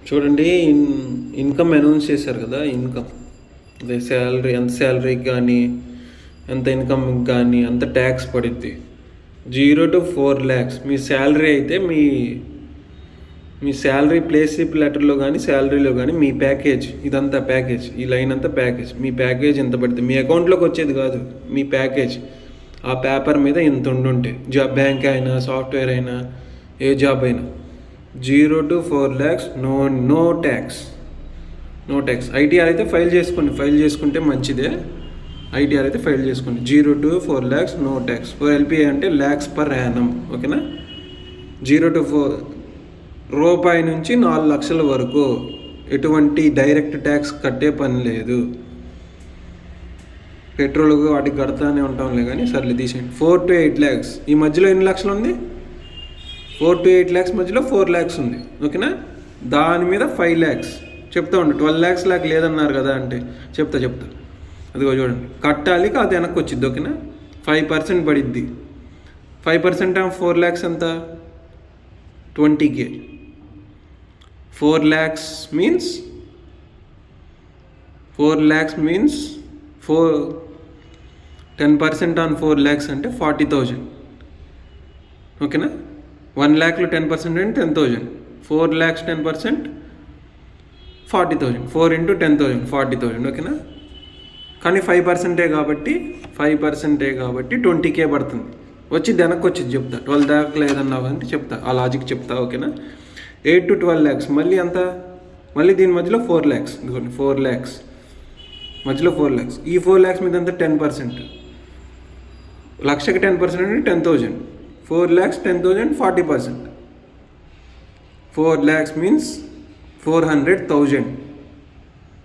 చూడండి, income announce చేశారు కదా. ఇన్కమ్ అదే శాలరీ, ఎంత శాలరీకి కానీ ఎంత ఇన్కమ్కి కానీ అంత ట్యాక్స్ పడుద్ది. 0 to 4 lakhs మీ శాలరీ అయితే మీ శాలరీ ప్లేస్లిప్ లెటర్లో కానీ శాలరీలో కానీ మీ ప్యాకేజ్, ఇదంతా ప్యాకేజ్, ఈ లైన్ అంతా ప్యాకేజ్, మీ ప్యాకేజ్ ఎంత పడుతుంది, మీ అకౌంట్లోకి వచ్చేది కాదు, మీ ప్యాకేజ్ ఆ పేపర్ మీద ఇంత ఉండుంటే, జాబ్, బ్యాంక్ అయినా సాఫ్ట్వేర్ అయినా ఏ జాబ్ అయినా 0 to 4 lakhs no tax. ITR అయితే ఫైల్ చేసుకుంటే మంచిదే. ఐటీఆర్ అయితే ఫైల్ చేసుకోండి. 0 to 4 lakhs no tax. For LPA అంటే ల్యాక్స్ పర్ యానం, ఓకేనా. 0 to 4 రూపాయి నుంచి 4 లక్షల వరకు ఎటువంటి డైరెక్ట్ ట్యాక్స్ కట్టే పని లేదు. పెట్రోల్ వాటికి కడతానే ఉంటాంలే కానీ సర్లే తీసేయండి. 4 to 8 lakhs ఈ మధ్యలో ఎన్ని లక్షలు ఉంది? 4 to 8 lakhs మధ్యలో 4 lakhs ఉంది, ఓకేనా. దాని మీద 5 lakhs చెప్తా ఉండు. 12 lakhs లాగా లేదన్నారు కదా అంటే చెప్తా. అదిగో చూడండి, కట్టాలి కాదు వెనక్కి వచ్చిద్ది, ఓకేనా. 5% పడిద్ది. 5% ఆఫ్ 4 lakhs ఎంత? 20K. 4 lakhs means 10% on 4 lakhs అంటే 40,000, ఓకేనా. 1 lakhలో 10% అంటే 10,000. 4 lakhs 10% 40,000. 4 into 10,000 40,000, ఓకేనా. కానీ 5% కాబట్టి 20K పడుతుంది. వచ్చి వెనక్కి వచ్చింది చెప్తా. 12 దాకా లేదన్నావు అంటే చెప్తా, ఆ లాజిక్ చెప్తా, ఓకేనా. 8 to 12 lakhs మళ్ళీ అంత, మళ్ళీ దీని మధ్యలో 4 lakhs, ఇదిగోండి 4 lakhs మధ్యలో 4 lakhs. ఈ 4 lakhs మీద అంతా 10%, లక్షకి 10% అంటే 10,000. 4 lakhs 10,000 40%. 4 lakhs means 400,000.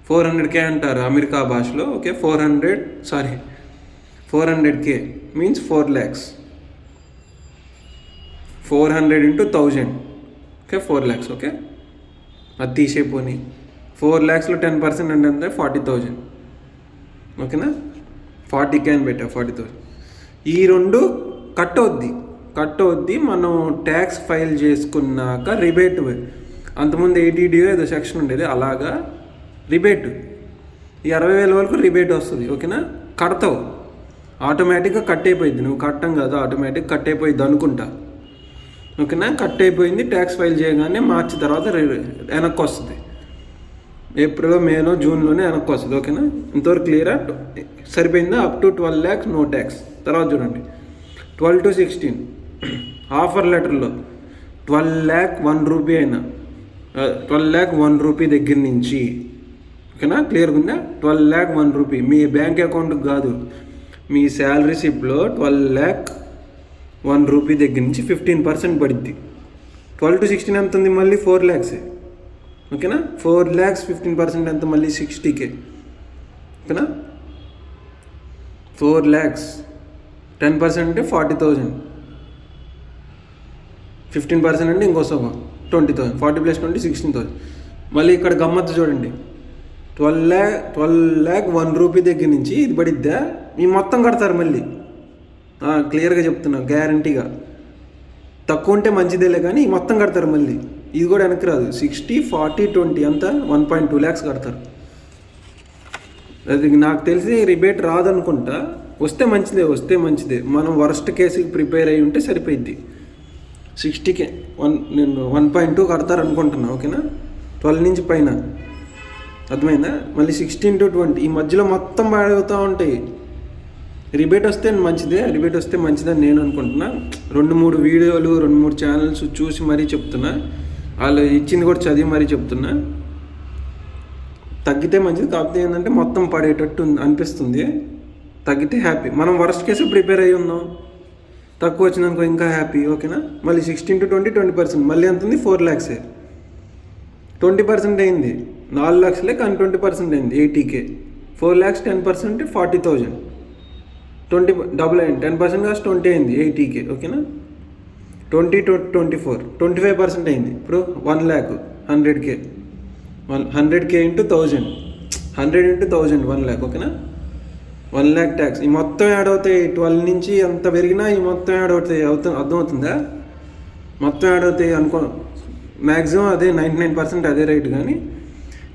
400K అంటారు అమెరికా భాషలో, okay. 400K means 4 lakhs. 400 into 1000, okay. 4 lakhs, okay. అది తీసేపోని 4 lakhsలో 10% అంటే అంతే 40,000, ఓకేనా. 40K అని పెట్టా, 40,000. ఈ రెండు కట్ అవుద్ది మనం ట్యాక్స్ ఫైల్ చేసుకున్నాక. రిబేట్ అంతకుముందు 80D ఏదో సెక్షన్ ఉండేది, అలాగా రిబేట్ ఈ 60,000 వరకు రిబేట్ వస్తుంది, ఓకేనా. కడతావు, ఆటోమేటిక్గా కట్ అయిపోయింది. నువ్వు కట్టం కదా, ఆటోమేటిక్ కట్ అయిపోయింది అనుకుంటా, ఓకేనా. కట్ అయిపోయింది. ట్యాక్స్ ఫైల్ చేయగానే మార్చి తర్వాత వెనక్కి వస్తుంది. ఏప్రిల్, మేలో, జూన్లోనే వెనక్కి వస్తుంది, ఓకేనా. ఇంతవరకు క్లియరా? సరిపోయిందా? Up to 12 lakhs no tax. తర్వాత చూడండి 12 to 16 ఆఫర్ లెటర్లో 12 lakh 1 rupee అయినా 12 lakh 1 rupee దగ్గర నుంచి, ఓకేనా. క్లియర్గా ఉందా? 12 lakh 1 rupee మీ బ్యాంక్ అకౌంట్కి కాదు, మీ శాలరీ స్లిప్లో 12 lakh 1 rupee దగ్గర నుంచి 15% పడుద్ది. 12 to 16 ఎంత ఉంది? మళ్ళీ 4 lakhs, ఓకేనా. 4 lakhs 15% ఎంత? మళ్ళీ 60K, ఓకేనా. 4 lakhs 10% అంటే 40,000. 15% అంటే ఇంకో సగం 20,000. 40 + 20 16,000. మళ్ళీ ఇక్కడ గమ్మత్తు చూడండి, 12 lakh 1 rupee దగ్గర నుంచి ఇది పడిద్దా, మీ మొత్తం కడతారు మళ్ళీ. క్లియర్గా చెప్తున్నా, గ్యారంటీగా. తక్కువ ఉంటే మంచిదేలే కానీ మొత్తం కడతారు మళ్ళీ. ఇది కూడా వెనక్కి రాదు. 60 40 20 అంతా 1.2 lakhs కడతారు. అది నాకు తెలిసి రిబేట్ రాదనుకుంటా. వస్తే మంచిదే. మనం వరస్ట్ కేసుకి ప్రిపేర్ అయ్యి ఉంటే సరిపోయిద్ది. 60K నేను 1.2 కడతారు అనుకుంటున్నా, ఓకేనా. 12 నుంచి పైన, అర్థమైందా. మళ్ళీ 16 to 20 ఈ మధ్యలో మొత్తం బాడవుతూ ఉంటాయి. రిబేట్ వస్తే మంచిదని నేను అనుకుంటున్నా. 2-3 వీడియోలు 2-3 ఛానల్స్ చూసి మరీ చెప్తున్నా. వాళ్ళు ఇచ్చింది కూడా చదివి మరీ చెప్తున్నా. తగ్గితే మంచిది, కాకపోతే ఏంటంటే మొత్తం పడేటట్టు అనిపిస్తుంది. తగ్గితే హ్యాపీ. మనం వరస్ట్ కేసు ప్రిపేర్ అయ్యి ఉన్నాం. తక్కువ వచ్చిందనుకో ఇంకా హ్యాపీ, ఓకేనా. మళ్ళీ 16 to 20 20%. మళ్ళీ ఎంత ఉంది? 4 lakhs. 20% అయింది. 4 లక్షలే కానీ 20% అయింది, 80K. 4 lakhs 10% 40,000. 20 డబుల్ అయింది. 10% కాస్ట్ 20 అయింది, 80K, ఓకేనా. 20 to 24 25% అయింది. ఇప్పుడు 1 lakh 100K. 100K into 1000, 100 into 1000 1 lakh, ఓకేనా. 1 lakh ట్యాక్స్. ఈ మొత్తం యాడ్ అవుతాయి. 12 నుంచి ఎంత పెరిగినా ఈ మొత్తం యాడ్ అవుతాయి. అర్థమవుతుందా? మొత్తం యాడ్ అవుతాయి అనుకో. మ్యాక్సిమం అదే 99% అదే రేట్, కానీ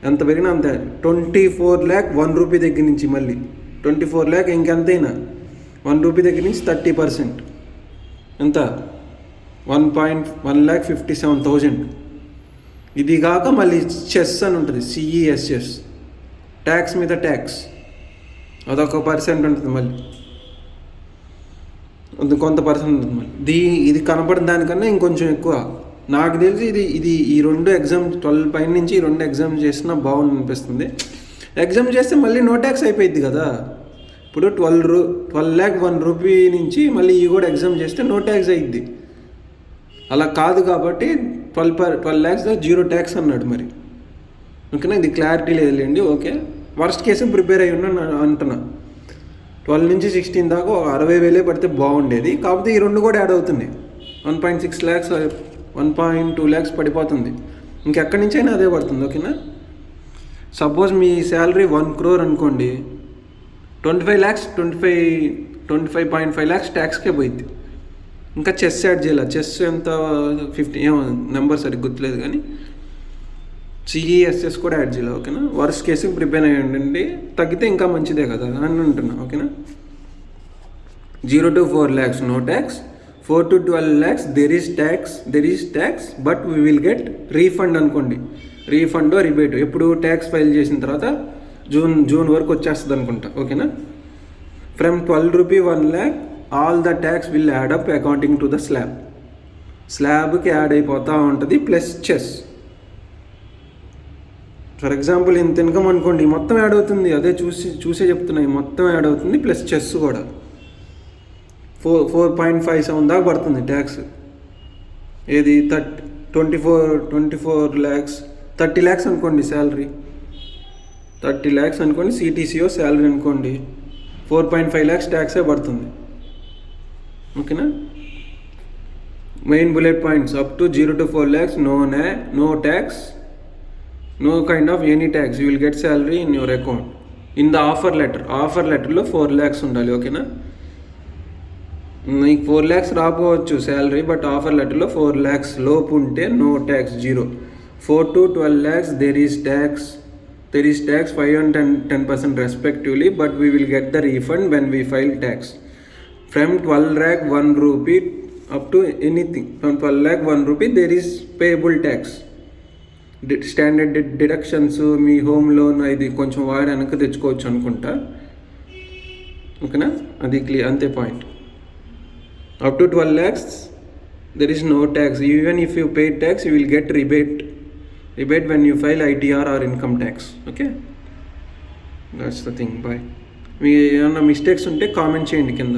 ఎంత పెరిగినా అంతే. 24 lakh 1 రూపీ దగ్గర నుంచి, మళ్ళీ 24 lakh ఇంకెంతైనా 1 రూపీ దగ్గర నుంచి 30%, ఎంత 1,57,000. ఇది కాక మళ్ళీ చెస్ అని ఉంటుంది, CESS, ట్యాక్స్ మీద ట్యాక్స్, అదొక % ఉంటుంది, మళ్ళీ అది కొంత పర్సెంట్ ఉంటుంది మళ్ళీ. ఇది కనపడిన దానికన్నా ఇంకొంచెం ఎక్కువ. నాకు తెలిసి ఇది ఈ 2 ఎగ్జామ్ 12 పైన నుంచి ఈ 2 ఎగ్జామ్ చేసినా బాగుంది అనిపిస్తుంది. ఎగ్జామ్ చేస్తే మళ్ళీ నో ట్యాక్స్ అయిపోయింది కదా. ఇప్పుడు 12 lakh 1 రూపీ నుంచి మళ్ళీ ఈ కూడా ఎగ్జామ్ చేస్తే నో ట్యాక్స్ అయ్యిద్ది. అలా కాదు కాబట్టి 12 lakhs 0 ట్యాక్స్ అన్నాడు మరి. ఓకేనా, ఇది క్లారిటీ లేదులేండి. ఓకే, వర్స్ట్ కేసు ప్రిపేర్ అయ్యి ఉన్నా అంటున్నా. 12 నుంచి 16 దాకా 60,000 పడితే బాగుండేది. కాకపోతే ఈ 2 కూడా యాడ్ అవుతుంది. 1.6 lakhs 1.2 lakhs పడిపోతుంది. ఇంకెక్కడి నుంచి అయినా అదే పడుతుంది. ఓకేనా, సపోజ్ మీ శాలరీ 1 crore అనుకోండి, 25 lakhs 25.5 lakhs ట్యాక్స్కే పోయింది. ఇంకా చెస్ యాడ్ చేయాలి. చెస్ ఎంత 50 ఏమో నెంబర్ సరిగ్గా గుర్తులేదు, కానీ CESS కూడా యాడ్ చేయాలి. ఓకేనా, వర్స్ట్ కేసుకి ప్రిపేర్ అయ్యండి. తగ్గితే ఇంకా మంచిదే కదా అని అంటున్నా. ఓకేనా, 0 to 4 lakhs no tax, 4 to 12 lakhs there is tax but we will get refund అనుకోండి. రీఫండ్ రిబేట్ ఎప్పుడు ట్యాక్స్ ఫైల్ చేసిన తర్వాత జూన్ వరకు వచ్చేస్తుంది అనుకుంటా. ఓకేనా, from 12 rupee 1 lakh all the tax will add up according to the స్లాబ్కి add అయిపోతూ ఉంటుంది, ప్లస్ చెస్. ఫర్ ఎగ్జాంపుల్ ఇంత ఇన్కమ్ అనుకోండి, మొత్తం యాడ్ అవుతుంది. అదే చూసే చెప్తున్నాయి, మొత్తం యాడ్ అవుతుంది, ప్లస్ చెస్ కూడా 4.57 దాకా పడుతుంది ట్యాక్స్. ఏది 24 lakhs 30 lakhs అనుకోండి శాలరీ, 30 lakhs అనుకోండి, CTCO శాలరీ అనుకోండి, 4.5 lakhs ట్యాక్సే పడుతుంది. ఓకేనా, main bullet points up to 0 to 4 lakhs no tax, no kind of any tax, you will get salary in your account in the offer letterలో 4 lakhs ఉండాలి. ఓకేనా, నీకు 4 lakhs రాకపోవచ్చు salary, but offer లెటర్లో 4 lakhs లోపు ఉంటే no tax 0. 4 to 12 lakhs there is tax 5 and 10% respectively, but we will get the refund when we file tax. From 12 lakh 1 rupee up to anything from 12 lakh 1 rupee there is payable tax. Standard deductions, me home loan ఇది కొంచెం వాడి వెనక్కి తెచ్చుకోవచ్చు అనుకుంటా. ఓకేనా, అది clear, అంతే point. Up to 12 lakhs there is no tax. Even if you pay tax you will get rebate when you file ITR or income tax. Okay, that's the thing. Bye. మీ ఏమన్నా మిస్టేక్స్ ఉంటే comment చేయండి కింద.